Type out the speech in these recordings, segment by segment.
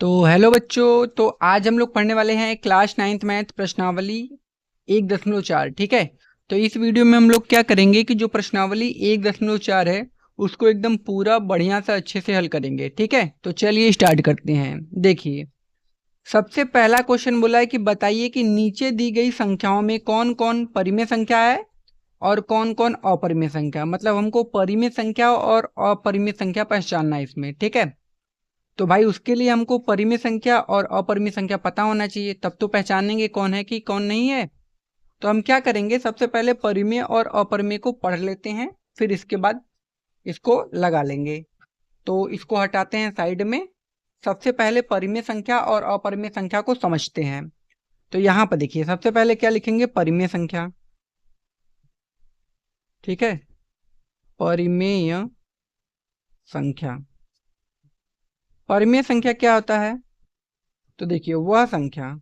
तो हेलो बच्चों, तो आज हम लोग पढ़ने वाले हैं क्लास 9th मैथ प्रश्नावली 1.4। ठीक है। तो इस वीडियो में हम लोग क्या करेंगे कि जो प्रश्नावली 1.4 है उसको एकदम पूरा बढ़िया सा अच्छे से हल करेंगे। ठीक है, तो चलिए स्टार्ट करते हैं। देखिए, सबसे पहला क्वेश्चन बोला है कि बताइए कि नीचे दी गई संख्याओं में कौन कौन परिमेय संख्या है और कौन कौन अपरिमेय संख्या। मतलब हमको परिमेय संख्या और अपरिमेय संख्या पहचानना है इसमें। ठीक है, तो भाई उसके लिए हमको परिमेय संख्या और अपरिमेय संख्या पता होना चाहिए, तब तो पहचानेंगे कौन है कि कौन नहीं है। तो हम क्या करेंगे, सबसे पहले परिमेय और अपरिमेय को पढ़ लेते हैं, फिर इसके बाद इसको लगा लेंगे। तो इसको हटाते हैं साइड में। सबसे पहले परिमेय संख्या और अपरिमेय संख्या को समझते हैं। तो यहाँ पर देखिए, सबसे पहले क्या लिखेंगे, परिमेय संख्या। ठीक है, परिमेय संख्या। परिमेय संख्या क्या होता है, तो देखिए वह संख्या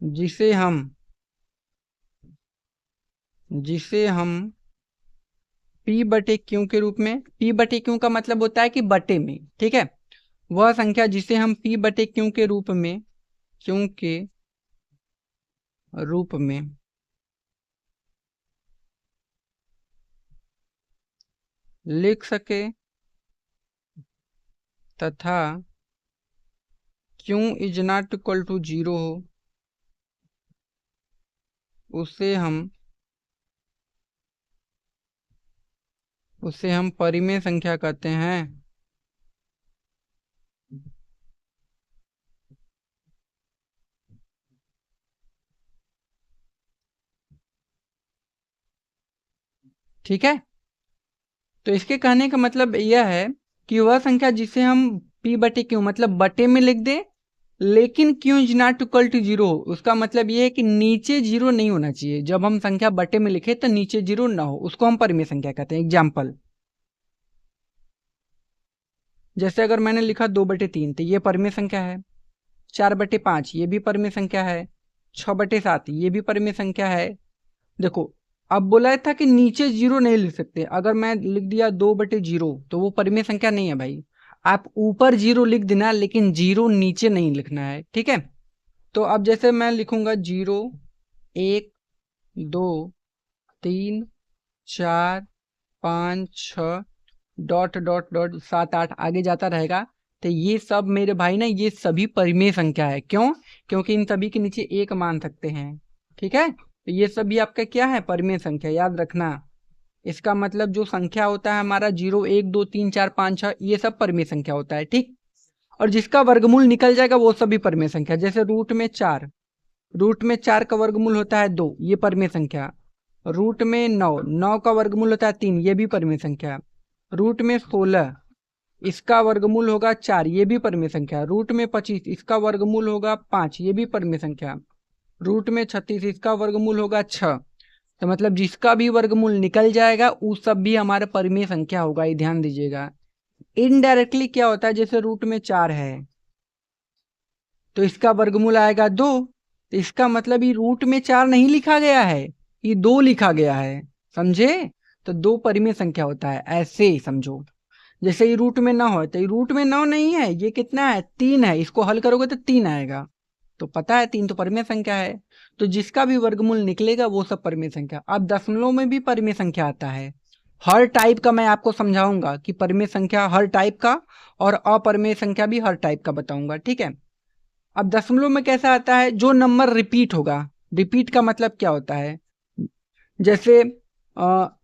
जिसे हम P बटे क्यू के रूप में, P बटे क्यू का मतलब होता है कि बटे में। ठीक है, वह संख्या जिसे हम P बटे क्यू के रूप में, क्यू के रूप में लिख सके तथा Q is not equal to 0 हो, उसे हम परिमेय संख्या कहते हैं। ठीक है, तो इसके कहने का मतलब यह है कि वह संख्या जिसे हम P बटे क्यू मतलब बटे में लिख दें, लेकिन Q is not equal to 0 हो। उसका मतलब ये है कि नीचे 0 नहीं होना चाहिए। जब हम संख्या बटे में लिखे तो नीचे 0 ना हो, उसको हम परिमेय संख्या कहते हैं। एग्जाम्पल, जैसे अगर मैंने लिखा 2/3 तो ये परिमेय संख्या है। 4/5 ये भी परिमेय संख्या है। 6/7 ये भी परिमेय संख्या है। देखो, अब बोला था कि नीचे 0 नहीं लिख सकते। अगर मैं लिख दिया 2/0 तो वो परिमेय संख्या नहीं है भाई। आप ऊपर 0 लिख देना, लेकिन 0 नीचे नहीं लिखना है। ठीक है, तो अब जैसे मैं लिखूंगा 0 1 2 3 4 5 6 डॉट डॉट डॉट 7 8 आगे जाता रहेगा। तो ये सब मेरे भाई ना, ये सभी परिमेय संख्या है। क्यों? क्योंकि इन सभी के नीचे एक मान सकते हैं। ठीक है, तो ये सभी आपका क्या है, परिमेय संख्या। याद रखना, इसका मतलब जो संख्या होता है हमारा 0 1 2 3 4 5 6, ये सब परिमेय संख्या होता है। ठीक, और जिसका वर्गमूल निकल जाएगा वो सभी परिमेय संख्या। जैसे रूट में 4 का वर्गमूल होता है 2, ये परिमेय संख्या। रूट में 9 का वर्गमूल होता है 3, ये भी परिमेय संख्या। रूट में 16, इसका वर्गमूल होगा 4, ये भी परिमेय संख्या। रूट में 25, इसका वर्गमूल होगा 5, ये भी परिमेय संख्या। रूट में 36, इसका वर्गमूल होगा 6। तो मतलब जिसका भी वर्गमूल निकल जाएगा वो सब भी हमारा परिमेय संख्या होगा। ये ध्यान दीजिएगा। इनडायरेक्टली क्या होता है, जैसे रूट में 4 है तो इसका वर्गमूल आएगा 2, तो इसका मतलब ये रूट में 4 नहीं लिखा गया है, ये 2 लिखा गया है। समझे? तो 2 परिमेय संख्या होता है, ऐसे ही समझो। जैसे ये रूट में 9 है तो ये रूट में 9 नहीं है, ये कितना है, 3 है। इसको हल करोगे तो 3 आएगा। तो पता है 3 तो परिमेय संख्या है। तो जिसका भी वर्गमूल निकलेगा वो सब परिमेय संख्या। अब दशमलव में भी परिमेय संख्या आता है। हर टाइप का मैं आपको समझाऊंगा कि परिमेय संख्या हर टाइप का, और अपरिमेय संख्या भी हर टाइप का बताऊंगा। ठीक है, अब दशमलव में कैसा आता है, जो नंबर रिपीट होगा। रिपीट का मतलब क्या होता है, जैसे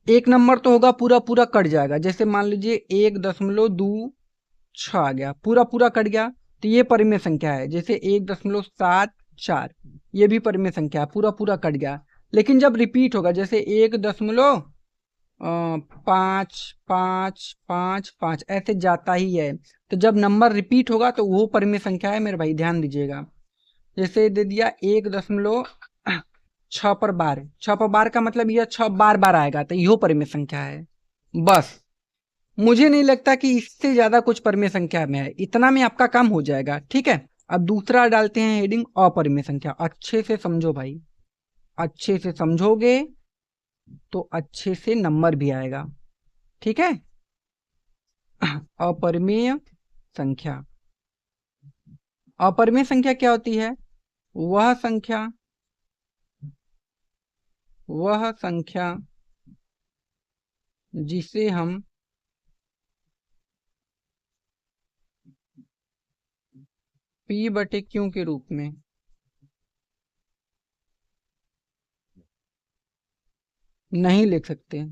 एक नंबर तो होगा पूरा पूरा कट जाएगा। जैसे मान लीजिए 1.26 आ गया, पूरा पूरा कट गया, तो ये परिमेय संख्या है। जैसे 1.74, ये भी परिमेय संख्या है, पूरा पूरा कट गया। लेकिन जब रिपीट होगा, जैसे 1.5 5 5 5 ऐसे जाता ही है। तो जब नंबर रिपीट होगा तो वो परिमेय संख्या है मेरे भाई, ध्यान दीजिएगा। जैसे दे दिया 1.6 पर बार, 6 पर बार का मतलब यह 6 बार बार आएगा, तो यो परिमेय संख्या है। बस, मुझे नहीं लगता कि इससे ज्यादा कुछ परिमेय संख्या में है। इतना में आपका काम हो जाएगा। ठीक है, अब दूसरा डालते हैं हेडिंग अपरिमेय संख्या। अच्छे से समझो भाई, अच्छे से समझोगे तो अच्छे से नंबर भी आएगा। ठीक है, अपरिमेय संख्या। अपरिमेय संख्या क्या होती है? वह संख्या जिसे हम P/Q के रूप में नहीं लिख सकते,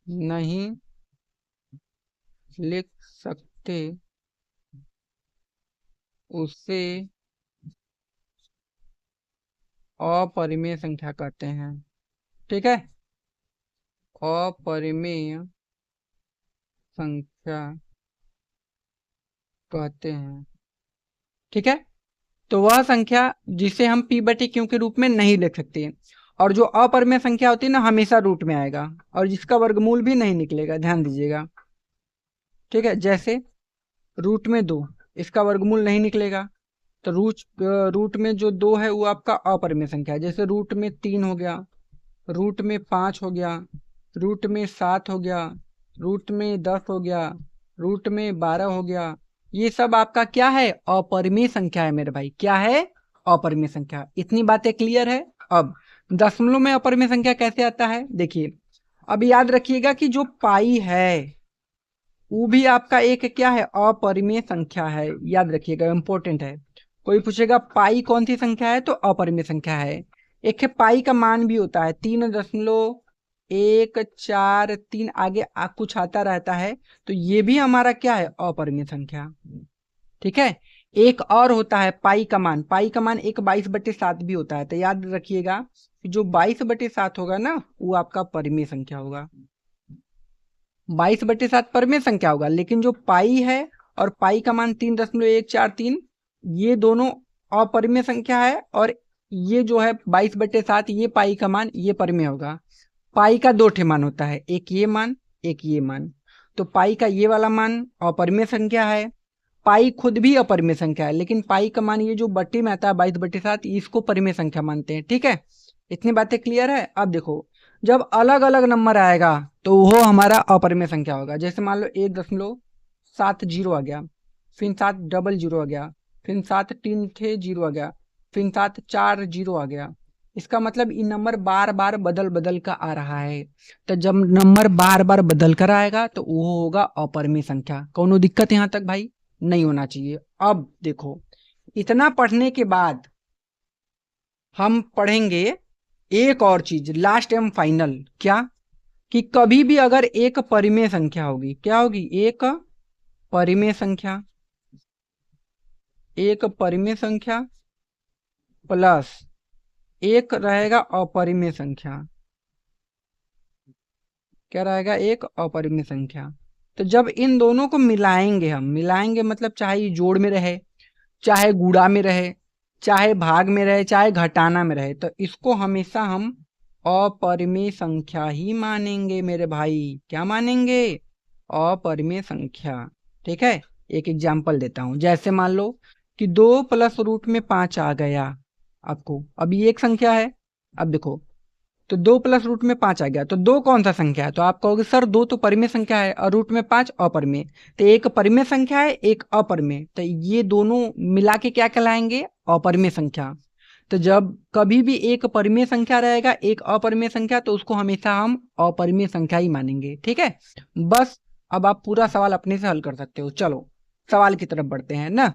नहीं लिख सकते, उससे अपरिमेय संख्या कहते हैं। ठीक है, अपरिमेय संख्या कहते हैं। ठीक है, तो वह संख्या जिसे हम P/Q के रूप में नहीं लिख सकते, और जो अपरिमेय संख्या होती है ना, हमेशा रूट में आएगा और जिसका वर्गमूल भी नहीं निकलेगा, ध्यान दीजिएगा। ठीक है, जैसे रूट में 2, इसका वर्गमूल नहीं निकलेगा, तो रूट में जो 2 है वो आपका अपरिमेय संख्या है। जैसे रूट में 3 हो गया, रूट में 5 हो गया, रूट में 7 हो गया, रूट में 10 हो गया, रूट में 12 हो गया, ये सब आपका क्या है? अपरिमेय संख्या है मेरे भाई। क्या है? अपरिमेय संख्या। इतनी बातें क्लियर है। अब दशमलव में अपरिमेय संख्या कैसे आता है, देखिए। अब याद रखिएगा कि जो पाई है वो भी आपका एक क्या है? अपरिमेय संख्या है। याद रखिएगा, इंपॉर्टेंट है। कोई पूछेगा पाई कौन सी संख्या है, तो अपरिमेय संख्या है। एक है पाई का मान भी होता है 3.143, आगे कुछ आता रहता है, तो ये भी हमारा क्या है? अपरिमेय संख्या। ठीक है, एक और होता है पाई का मान। पाई का मान एक 22/7 भी होता है, तो याद रखिएगा कि जो 22/7 होगा ना, वो आपका परिमेय संख्या होगा। 22/7 परिमेय संख्या होगा, लेकिन जो पाई है और पाई का मान 3.143, ये दोनों अपरिमेय संख्या है, और ये जो है 22/7, ये पाई का मान, ये परिमेय होगा। पाई का 2 ठे मान होता है, एक ये मान, एक ये मान। तो पाई का ये वाला मान अपरिमेय संख्या है, पाई खुद भी अपरिमेय संख्या है, लेकिन पाई का मान ये जो बट्टी में आता है 22/7, इसको परिमेय संख्या मानते हैं। ठीक है, इतनी बातें क्लियर है। अब देखो, जब अलग अलग नंबर आएगा तो वो हमारा अपरिमेय संख्या होगा। जैसे मान लो 1.70 आ गया, फिर 700 आ गया, फिर 7 3 थे 0 आ गया, फिर 7 4 0 आ गया। इसका मतलब ये नंबर बार बार बदल बदल कर आ रहा है। तो जब नंबर बार बार बदल कर आएगा तो वो होगा अपरिमेय संख्या। कोनो दिक्कत यहाँ तक भाई? नहीं होना चाहिए। अब देखो, इतना पढ़ने के बाद हम पढ़ेंगे एक और चीज, लास्ट एवं फाइनल। क्या? कि कभी भी अगर एक परिमेय संख्या होगी, क्या होगी? एक परिमेय संख्या, एक परिमेय संख्या प्लस एक रहेगा अपरिमेय संख्या। क्या रहेगा? एक अपरिमेय संख्या। तो जब इन दोनों को मिलाएंगे, हम मिलाएंगे मतलब चाहे ये जोड़ में रहे, चाहे गुणा में रहे, चाहे भाग में रहे, चाहे घटाना में रहे, तो इसको हमेशा हम अपरिमेय संख्या ही मानेंगे मेरे भाई। क्या मानेंगे? अपरिमेय संख्या। ठीक है, एक एग्जाम्पल देता हूं। जैसे मान लो कि 2 प्लस रूट में 5 आ गया आपको, अब ये एक संख्या है। अब देखो, तो 2 प्लस रूट में 5 आ गया, तो 2 कौन सा संख्या है? तो आप कहोगे सर 2 तो परिमेय संख्या है और रूट में 5 अपरिमेय। तो एक परिमेय संख्या है, एक अपरिमेय, तो ये दोनों मिला के क्या कहलाएंगे? अपरिमेय संख्या। तो जब कभी भी एक परिमेय संख्या रहेगा, एक अपरिमेय संख्या, तो उसको हमेशा हम अपरिमेय संख्या ही मानेंगे। ठीक है, बस अब आप पूरा सवाल अपने से हल कर सकते हो। चलो सवाल की तरफ बढ़ते हैं ना।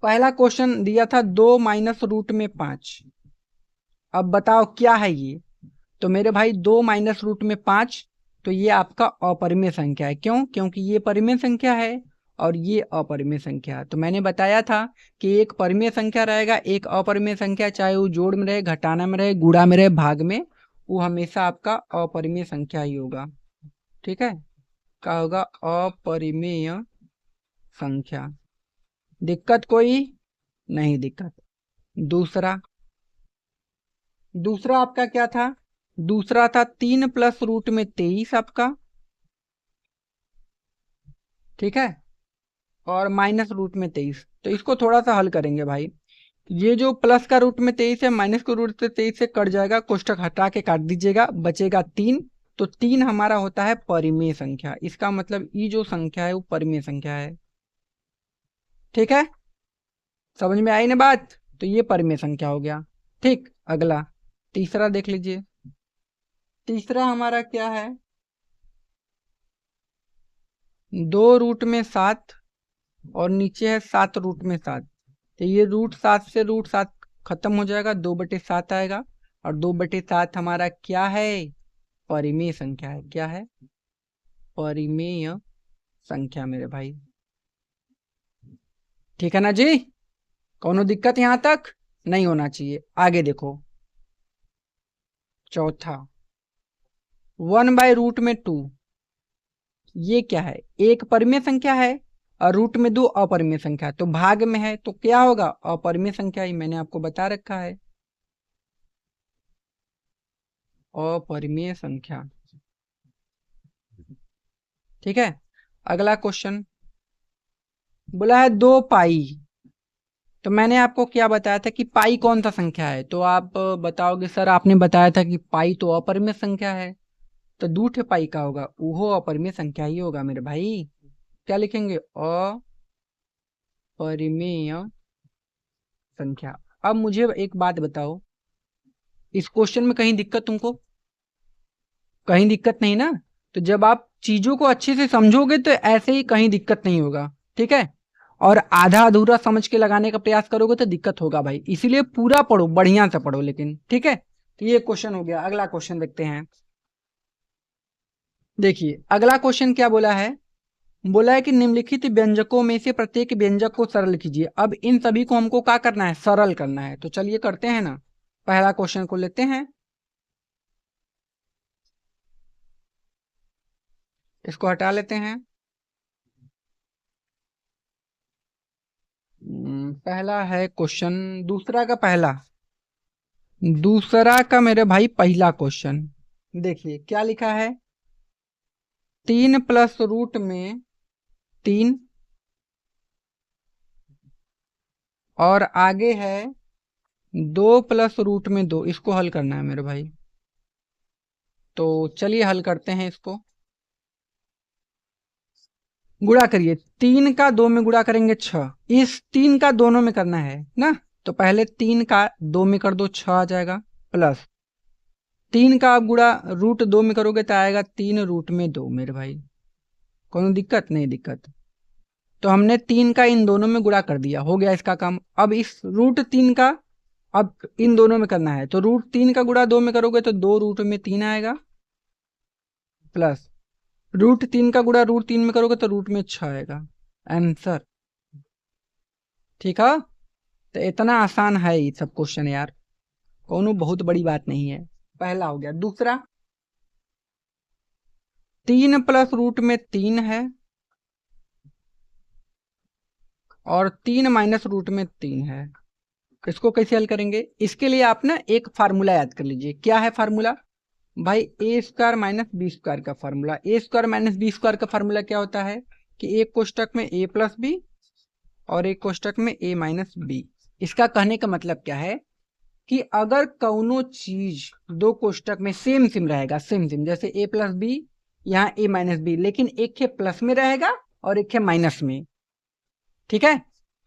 पहला क्वेश्चन दिया था 2 माइनस रूट में 5। अब बताओ क्या है ये? तो मेरे भाई 2 माइनस रूट में 5, तो ये आपका अपरिमेय संख्या है। क्यों? क्योंकि ये परिमेय संख्या है और ये अपरिमेय संख्या है। तो मैंने बताया था कि एक परिमेय संख्या रहेगा, एक अपरिमेय संख्या, चाहे वो जोड़ में रहे, घटाना में रहे, गुणा में रहे, भाग में, वो हमेशा आपका अपरिमेय संख्या ही होगा। ठीक है, क्या होगा? अपरिमेय संख्या। दिक्कत कोई नहीं? दिक्कत। दूसरा आपका क्या था? दूसरा था 3 प्लस रूट में 23 आपका। ठीक है, और माइनस रूट में 23। तो इसको थोड़ा सा हल करेंगे भाई। ये जो प्लस का रूट में 23 है, माइनस का रूट से 23 से कट जाएगा, कोष्टक हटा के काट दीजिएगा, बचेगा 3। तो 3 हमारा होता है परिमेय संख्या। इसका मतलब ये जो संख्या है वो परिमेय संख्या है। ठीक है, समझ में आई ना बात? तो ये परिमेय संख्या हो गया। ठीक, अगला तीसरा देख लीजिए। तीसरा हमारा क्या है, 2√7 और नीचे है 7√7। तो ये √7 से √7 खत्म हो जाएगा, 2/7 आएगा। और 2/7 हमारा क्या है, परिमेय संख्या है। क्या है, परिमेय संख्या मेरे भाई। ठीक है ना जी, कोनो दिक्कत यहां तक नहीं होना चाहिए। आगे देखो, चौथा 1/√2। ये क्या है, एक परिमेय संख्या है और √2 अपरिमेय संख्या, तो भाग में है तो क्या होगा, अपरिमेय संख्या ही। मैंने आपको बता रखा है, अपरिमेय संख्या। ठीक है, अगला क्वेश्चन बोला है 2 पाई। तो मैंने आपको क्या बताया था कि पाई कौन सा संख्या है, तो आप बताओगे सर आपने बताया था कि पाई तो अपरिमेय संख्या है, तो 2 पाई का होगा, वो अपरिमेय संख्या ही होगा मेरे भाई। क्या लिखेंगे, अपरिमेय संख्या। अब मुझे एक बात बताओ, इस क्वेश्चन में कहीं दिक्कत तुमको, कहीं दिक्कत नहीं ना? तो जब आप चीजों को अच्छे से समझोगे तो ऐसे ही कहीं दिक्कत नहीं होगा। ठीक है, और आधा अधूरा समझ के लगाने का प्रयास करोगे तो दिक्कत होगा भाई, इसीलिए पूरा पढ़ो, बढ़िया से पढ़ो लेकिन। ठीक है, तो ये क्वेश्चन हो गया। अगला क्वेश्चन देखते हैं। देखिए अगला क्वेश्चन क्या बोला है, बोला है कि निम्नलिखित व्यंजकों में से प्रत्येक व्यंजक को सरल कीजिए। अब इन सभी को हमको क्या करना है, सरल करना है। तो चलिए करते हैं ना, पहला क्वेश्चन को लेते हैं, इसको हटा लेते हैं। पहला है क्वेश्चन, दूसरा का पहला, दूसरा का मेरे भाई पहला क्वेश्चन। देखिए क्या लिखा है, 3 + √3 और आगे है 2 + √2। इसको हल करना है मेरे भाई। तो चलिए हल करते हैं इसको। गुणा करिए, 3 का 2 में गुणा करेंगे 6, इस 3 का दोनों में करना है ना। तो पहले 3 का 2 में कर दो, 6 आ जाएगा। प्लस 3 का आप गुणा √2 में करोगे तो आएगा 3√2 मेरे भाई। कोनो दिक्कत नहीं, दिक्कत। तो हमने 3 का इन दोनों में गुणा कर दिया, हो गया इसका काम। अब इस √3 का अब इन दोनों में करना है, तो √3 का गुणा 2 में करोगे तो 2√3 आएगा। प्लस √3 का गुणा √3 में करोगे तो √6 आएगा, आंसर। ठीक है, तो इतना आसान है ये सब क्वेश्चन यार, कोनो बहुत बड़ी बात नहीं है। पहला हो गया। दूसरा, 3 + √3 है और 3 - √3 है। इसको कैसे हल करेंगे, इसके लिए आप ना एक फार्मूला याद कर लीजिए। क्या है फार्मूला भाई, a² - b² का फार्मूला। a² - b² का फार्मूला क्या होता है कि एक कोष्टक में a + b और एक कोष्टक में a - b। इसका कहने का मतलब क्या है कि अगर कौनो चीज दो कोष्टक में सेम सेम रहेगा, सेम सेम, जैसे a + b, यहाँ a - b, लेकिन एक के प्लस में रहेगा और एक के माइनस में। ठीक है,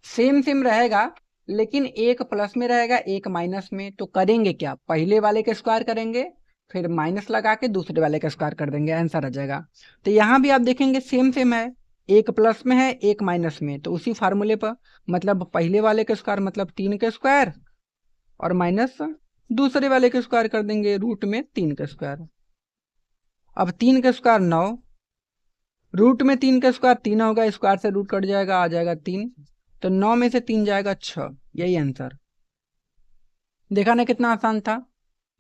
सेम सेम रहेगा लेकिन एक प्लस में रहेगा एक माइनस में, तो करेंगे क्या, पहले वाले का स्क्वायर करेंगे, फिर माइनस लगा के दूसरे वाले का स्क्वायर कर देंगे, आंसर आ जाएगा। तो यहाँ भी आप देखेंगे सेम सेम है, एक प्लस में है एक माइनस में, तो उसी फार्मूले पर मतलब पहले वाले का स्क्वायर मतलब 3 का स्क्वायर और माइनस दूसरे वाले का स्क्वायर कर देंगे, √3 का स्क्वायर। अब 3 का स्क्वायर 9, √3 का स्क्वायर 3 होगा, स्क्वायर से रूट कट जाएगा, आ जाएगा 3। तो 9 में से 3 जाएगा 6, यही आंसर। देखा ना कितना आसान था,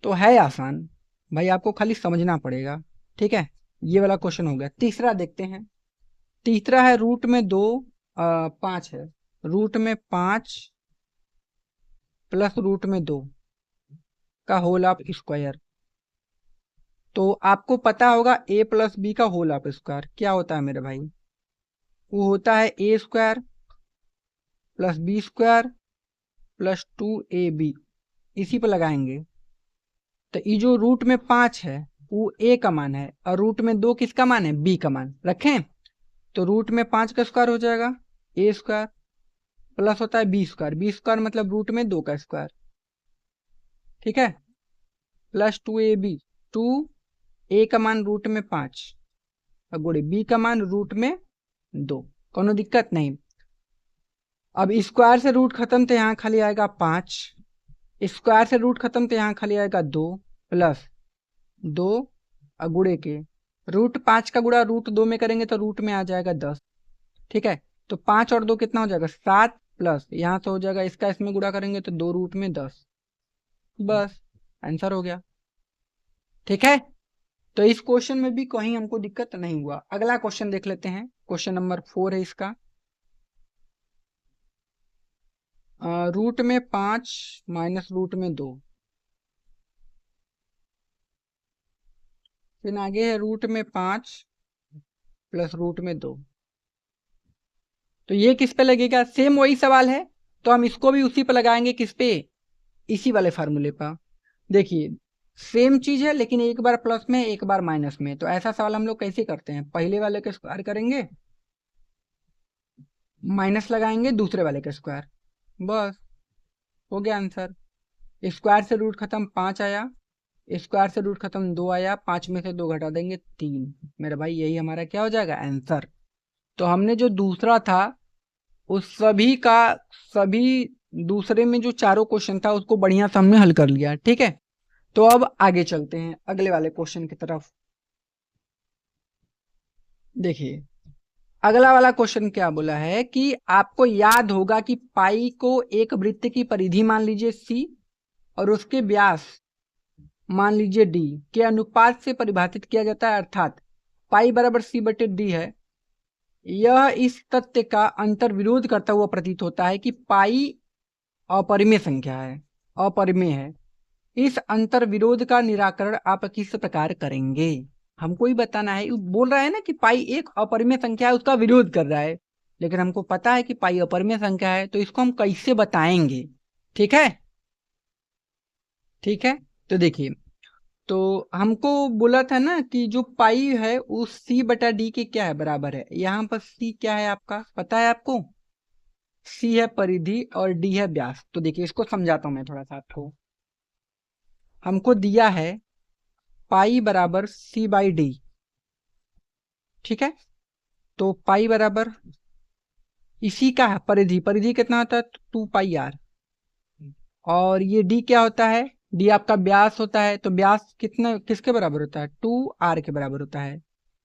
तो है आसान भाई, आपको खाली समझना पड़ेगा। ठीक है, ये वाला क्वेश्चन हो गया। तीसरा देखते हैं। तीसरा है √5 है, √5 + √2 का होल ऑफ स्क्वायर। तो आपको पता होगा a + b का होल ऑफ स्क्वायर क्या होता है मेरे भाई, वो होता है a² + b² + 2ab। इसी पर लगाएंगे, तो ये जो √5 है वो ए का मान है और रूट में 2 किसका मान है, बी का मान रखें। तो रूट में 5 का स्क्वायर हो जाएगा ए स्क्वायर प्लस होता है बी स्क्वायर मतलब रूट में 2 का स्क्वायर, ठीक है, प्लस 2ab, 2 ए का मान रूट में 5 और गुणे बी का मान रूट में 2, कोनो दिक्कत नहीं। अब स्क्वायर से रूट खत्म तो यहाँ खाली आएगा 5, स्क्वायर से रूट खत्म तो यहाँ खाली आएगा 2 प्लस 2 और गुणे के रूट 5 का गुणा रूट 2 में करेंगे तो रूट में आ जाएगा 10, ठीक है। तो 5 और 2 कितना हो जाएगा 7 प्लस यहाँ से हो जाएगा इसका इसमें गुणा करेंगे तो 2 रूट में 10, बस आंसर हो गया, ठीक है। तो इस क्वेश्चन में भी कहीं हमको दिक्कत नहीं हुआ। अगला क्वेश्चन देख लेते हैं, क्वेश्चन नंबर 4 है इसका। रूट में 5 माइनस रूट में 2, फिर आगे है रूट में 5 प्लस रूट में 2। तो ये किस पे लगेगा, सेम वही सवाल है तो हम इसको भी उसी पे लगाएंगे, किस पे, इसी वाले फार्मूले पर। देखिए सेम चीज है लेकिन एक बार प्लस में एक बार माइनस में, तो ऐसा सवाल हम लोग कैसे करते हैं, पहले वाले का स्क्वायर करेंगे माइनस लगाएंगे दूसरे वाले का स्क्वायर, बस हो गया आंसर। स्क्वायर से रूट खत्म 5 आया, स्क्वायर से रूट खत्म 2 आया, 5 में से 2 घटा देंगे 3, मेरे भाई यही हमारा क्या हो जाएगा आंसर। तो हमने जो दूसरा था उस सभी का सभी दूसरे में जो चारों क्वेश्चन था उसको बढ़िया से हमने हल कर लिया, ठीक है। तो अब आगे चलते हैं अगले वाले क्वेश्चन की तरफ। देखिए अगला वाला क्वेश्चन क्या बोला है कि आपको याद होगा कि पाई को एक वृत्त की परिधि मान लीजिए सी और उसके व्यास मान लीजिए डी के अनुपात से परिभाषित किया जाता है, अर्थात पाई बराबर सी बटे डी है। यह इस तथ्य का अंतर विरोध करता हुआ प्रतीत होता है कि पाई अपरिमेय संख्या है, अपरिमेय है। इस अंतर विरोध का निराकरण आप किस प्रकार करेंगे, हमको ही बताना है। बोल रहा है ना कि पाई एक अपरिमेय संख्या है, उसका विरोध कर रहा है, लेकिन हमको पता है कि पाई अपरिमेय संख्या है, तो इसको हम कैसे बताएंगे, ठीक है, ठीक है। तो देखिए तो हमको बोला था ना कि जो पाई है वो सी बटा डी के क्या है बराबर है। यहाँ पर सी क्या है आपका पता है आपको, सी है परिधि और डी है व्यास। तो देखिए इसको समझाता हूं मैं थोड़ा सा आपको। हमको दिया है पाई बराबर सी बाई डी, ठीक है। तो पाई बराबर इसी का है परिधि, परिधि कितना होता है 2 पाई आर, और ये डी क्या होता है, डी आपका व्यास होता है। तो व्यास कितना किसके बराबर होता है 2r के बराबर होता है।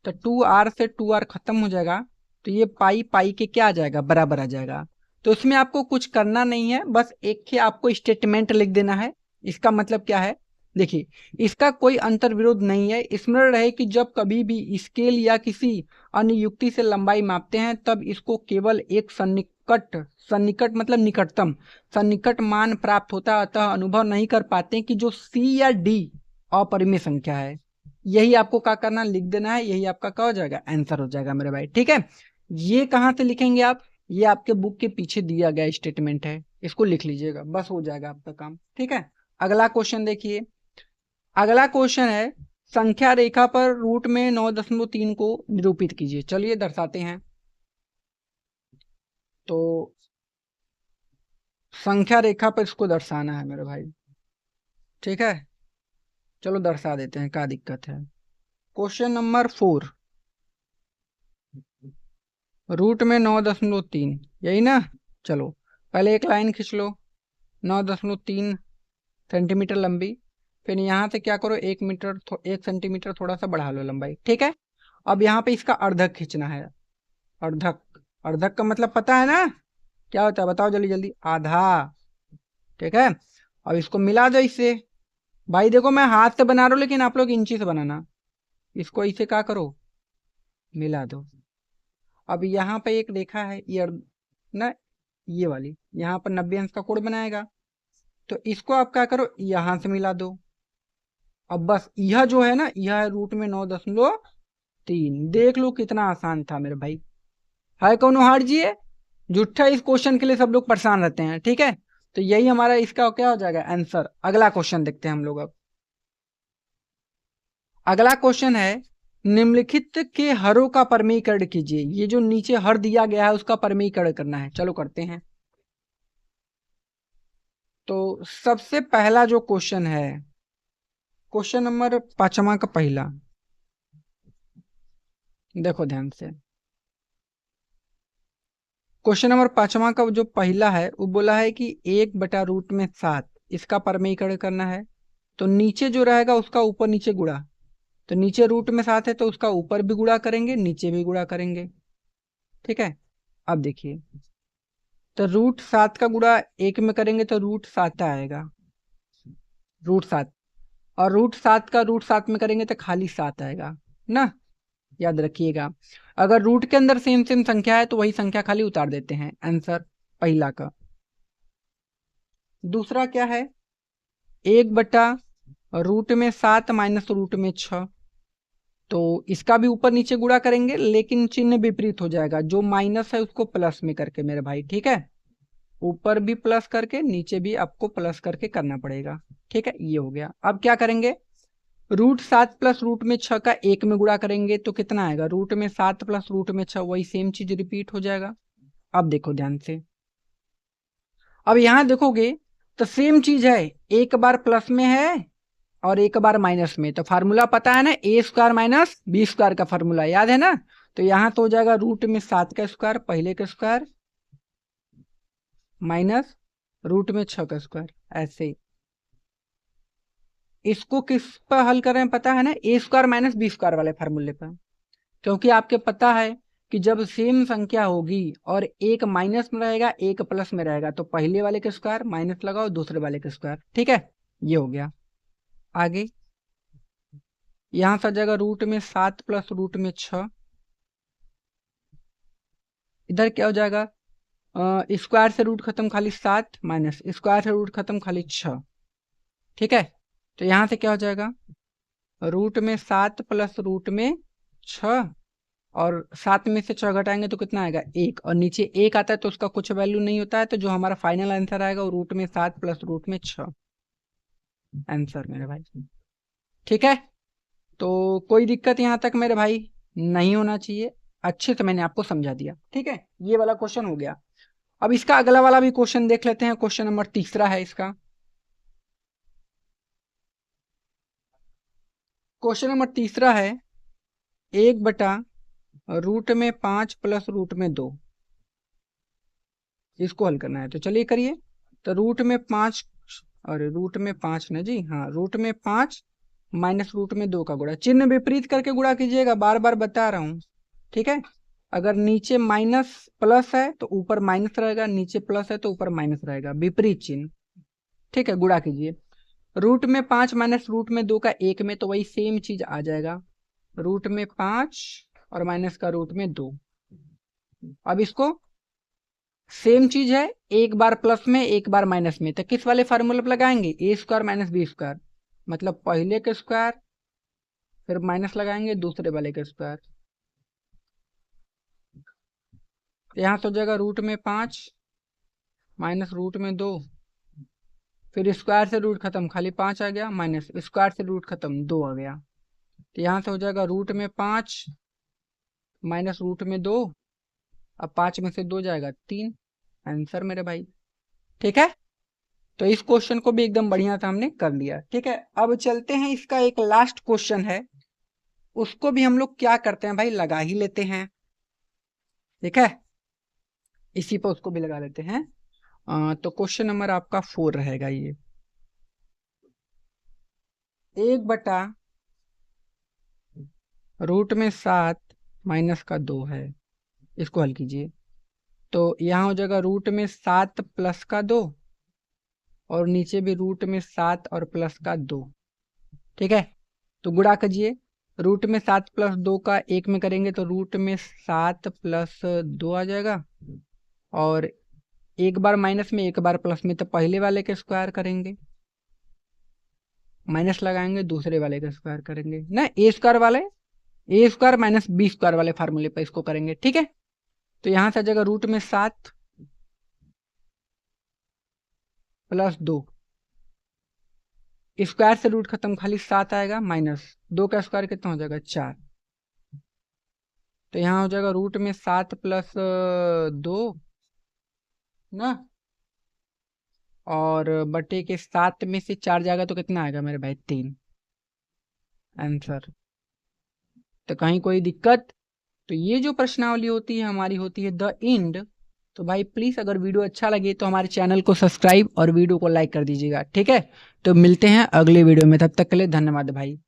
तो 2r से 2r खत्म हो जाएगा, तो ये पाई पाई के क्या आ जाएगा बराबर आ जाएगा। तो इसमें आपको कुछ करना नहीं है, बस एक ही आपको स्टेटमेंट लिख देना है। इसका मतलब क्या है, देखिए इसका कोई अंतर विरोध नहीं है। स्मरण रहे कि जब कभी भी स्केल या किसी अन्य युक्ति से लंबाई मापते हैं तब इसको केवल एक सन्निकट मतलब निकटतम सन्निकट मान प्राप्त होता है, अतः अनुभव नहीं कर पाते कि जो सी या डी अपरिमेय संख्या है। यही आपको क्या करना, लिख देना है, यही आपका क्या हो जाएगा आंसर हो जाएगा मेरे भाई, ठीक है। ये कहाँ से लिखेंगे आप, ये आपके बुक के पीछे दिया गया स्टेटमेंट है, इसको लिख लीजिएगा, बस हो जाएगा आपका काम, ठीक है। अगला क्वेश्चन देखिए, अगला क्वेश्चन है संख्या रेखा पर रूट में 9.3 को निरूपित कीजिए। चलिए दर्शाते हैं। तो संख्या रेखा पर इसको दर्शाना है मेरे भाई, ठीक है। चलो दर्शा देते हैं, क्या दिक्कत है। क्वेश्चन नंबर 4, रूट में 9.3 यही ना। चलो पहले एक लाइन खींच लो 9.3 सेंटीमीटर लंबी, फिर यहाँ से क्या करो 1 सेंटीमीटर थोड़ा सा बढ़ा लो लंबाई, ठीक है। अब यहाँ पे इसका अर्धक खींचना है, अर्धक, अर्धक का मतलब पता है ना क्या होता है, बताओ जल्दी जल्दी, आधा, ठीक है। अब इसको मिला दो इससे, भाई देखो मैं हाथ से बना रहा हूँ लेकिन आप लोग इंची से बनाना। इसको इसे क्या करो मिला दो। अब यहाँ पे एक रेखा है ये ना, ये वाली, यहाँ पर 90 अंश का कोण बनाएगा, तो इसको आप क्या करो यहाँ से मिला दो। अब बस यह जो है ना, यह है रूट में 9.3। देख लो कितना आसान था मेरे भाई, है कौन हार जी है झूठा। इस क्वेश्चन के लिए सब लोग परेशान रहते हैं, ठीक है। तो यही हमारा इसका क्या हो जाएगा आंसर। अगला क्वेश्चन देखते हैं हम लोग। अब अगला क्वेश्चन है, निम्नलिखित के हरों का परमीकरण कीजिए। ये जो नीचे हर दिया गया है उसका परमीकरण करना है। चलो करते हैं। तो सबसे पहला जो क्वेश्चन है, क्वेश्चन नंबर 5वां का पहला, देखो ध्यान से। क्वेश्चन नंबर 5वां का जो पहला है वो बोला है कि 1/√7 इसका परमीकरण करना है। तो नीचे जो रहेगा उसका ऊपर नीचे गुणा। तो नीचे √7 है तो उसका ऊपर भी गुणा करेंगे, नीचे भी गुणा करेंगे। ठीक है। अब देखिए, तो √7 का गुणा 1 में करेंगे तो √7 आएगा, √7। और √7 का √7 में करेंगे तो खाली 7 आएगा ना। याद रखिएगा, अगर रूट के अंदर सेम सेम संख्या है तो वही संख्या खाली उतार देते हैं। आंसर पहला का। दूसरा क्या है, 1/√7 माइनस √6। तो इसका भी ऊपर नीचे गुणा करेंगे, लेकिन चिन्ह विपरीत हो जाएगा। जो माइनस है उसको प्लस में करके मेरे भाई, ठीक है। ऊपर भी प्लस करके नीचे भी आपको प्लस करके करना पड़ेगा। ठीक है, ये हो गया। अब क्या करेंगे, √7 प्लस √6 का 1 में गुणा करेंगे तो कितना आएगा, √7 प्लस √6, वही सेम चीज रिपीट हो जाएगा। अब देखो ध्यान से, अब यहां देखोगे तो सेम चीज है, एक बार प्लस में है और एक बार माइनस में। तो फार्मूला पता है ना, a² माइनस b² का फार्मूला याद है ना। तो यहां तो हो जाएगा √7 का स्क्वायर पहले का स्क्वायर माइनस √6 का स्क्वायर। ऐसे इसको किस पर हल कर रहे हैं पता है ना, a² माइनस b² वाले फार्मूले पर। क्योंकि आपके पता है कि जब सेम संख्या होगी और एक माइनस में रहेगा एक प्लस में रहेगा तो पहले वाले का स्क्वायर माइनस लगाओ दूसरे वाले का स्क्वायर। ठीक है, ये हो गया। आगे यहां सा जगह √7 प्लस √6, इधर क्या हो जाएगा, स्क्वायर से रूट खत्म खाली 7 माइनस स्क्वायर से रूट खत्म खाली 6। ठीक है, तो यहां से क्या हो जाएगा, √7 प्लस √6, और 7 में से 6 घटाएंगे तो कितना आएगा 1, और नीचे 1 आता है तो उसका कुछ वैल्यू नहीं होता है। तो जो हमारा फाइनल आंसर आएगा वो √7 प्लस √6 आंसर मेरे भाई। ठीक है, तो कोई दिक्कत यहाँ तक मेरे भाई नहीं होना चाहिए। अच्छे से मैंने आपको समझा दिया। ठीक है, ये वाला क्वेश्चन हो गया। अब इसका अगला वाला भी क्वेश्चन देख लेते हैं। क्वेश्चन नंबर 3 है इसका। क्वेश्चन नंबर 3 है, 1/√5 प्लस √2 इसको हल करना है। तो चलिए करिए। तो √5, अरे √5 ना जी, हाँ √5 माइनस √2 का गुणा, चिन्ह विपरीत करके गुणा कीजिएगा, बार बार बता रहा हूँ। ठीक है, अगर नीचे माइनस प्लस है तो ऊपर माइनस रहेगा, नीचे प्लस है तो ऊपर माइनस रहेगा, विपरीत चिन्ह। ठीक है, गुणा कीजिए। √5 माइनस √2 का 1 में, तो वही सेम चीज आ जाएगा, √5 और माइनस का √2। अब इसको सेम चीज है, एक बार प्लस में एक बार माइनस में, तो किस वाले फार्मूले पर लगाएंगे, a² माइनस b², मतलब पहले के स्क्वायर फिर माइनस लगाएंगे दूसरे वाले के स्क्वायर। यहां से हो जाएगा √5 माइनस √2, फिर स्क्वायर से रूट खत्म खाली 5 आ गया, माइनस स्क्वायर से रूट खत्म 2 आ गया। तो यहां से हो जाएगा √5 माइनस √2, अब 5 में से 2 जाएगा 3, आंसर मेरे भाई। ठीक है, तो इस क्वेश्चन को भी एकदम बढ़िया से हमने कर लिया। ठीक है, अब चलते हैं, इसका एक लास्ट क्वेश्चन है, उसको भी हम लोग क्या करते हैं भाई, लगा ही लेते हैं। ठीक है, इसी पर उसको भी लगा लेते हैं। तो क्वेश्चन नंबर आपका 4 रहेगा ये, 1/√7 माइनस का 2 है, इसको हल कीजिए। तो यहाँ हो जाएगा √7 प्लस का 2, और नीचे भी √7 और प्लस का 2। ठीक है, तो गुणा कीजिए। √7 प्लस 2 का 1 में करेंगे तो √7 प्लस 2 आ जाएगा, और एक बार माइनस में एक बार प्लस में, तो पहले वाले के स्क्वायर करेंगे, माइनस लगाएंगे दूसरे वाले का स्क्वायर करेंगे ना, a² माइनस b² वाले फार्मूले पर इसको करेंगे। ठीक है, तो यहां से जगह √7 प्लस 2, स्क्वायर से रूट खत्म, खाली 7 आएगा, माइनस 2 का स्क्वायर कितना हो जाएगा 4। तो यहाँ हो जाएगा रूट में 7 प्लस 2 ना, और बटे के 7 में से 4 जाएगा तो कितना आएगा मेरे भाई 3 आंसर। तो कहीं कोई दिक्कत? तो ये जो प्रश्नावली होती है हमारी होती है द एंड। तो भाई प्लीज अगर वीडियो अच्छा लगे तो हमारे चैनल को सब्सक्राइब और वीडियो को लाइक कर दीजिएगा, ठीक है। तो मिलते हैं अगले वीडियो में, तब तक के लिए धन्यवाद भाई।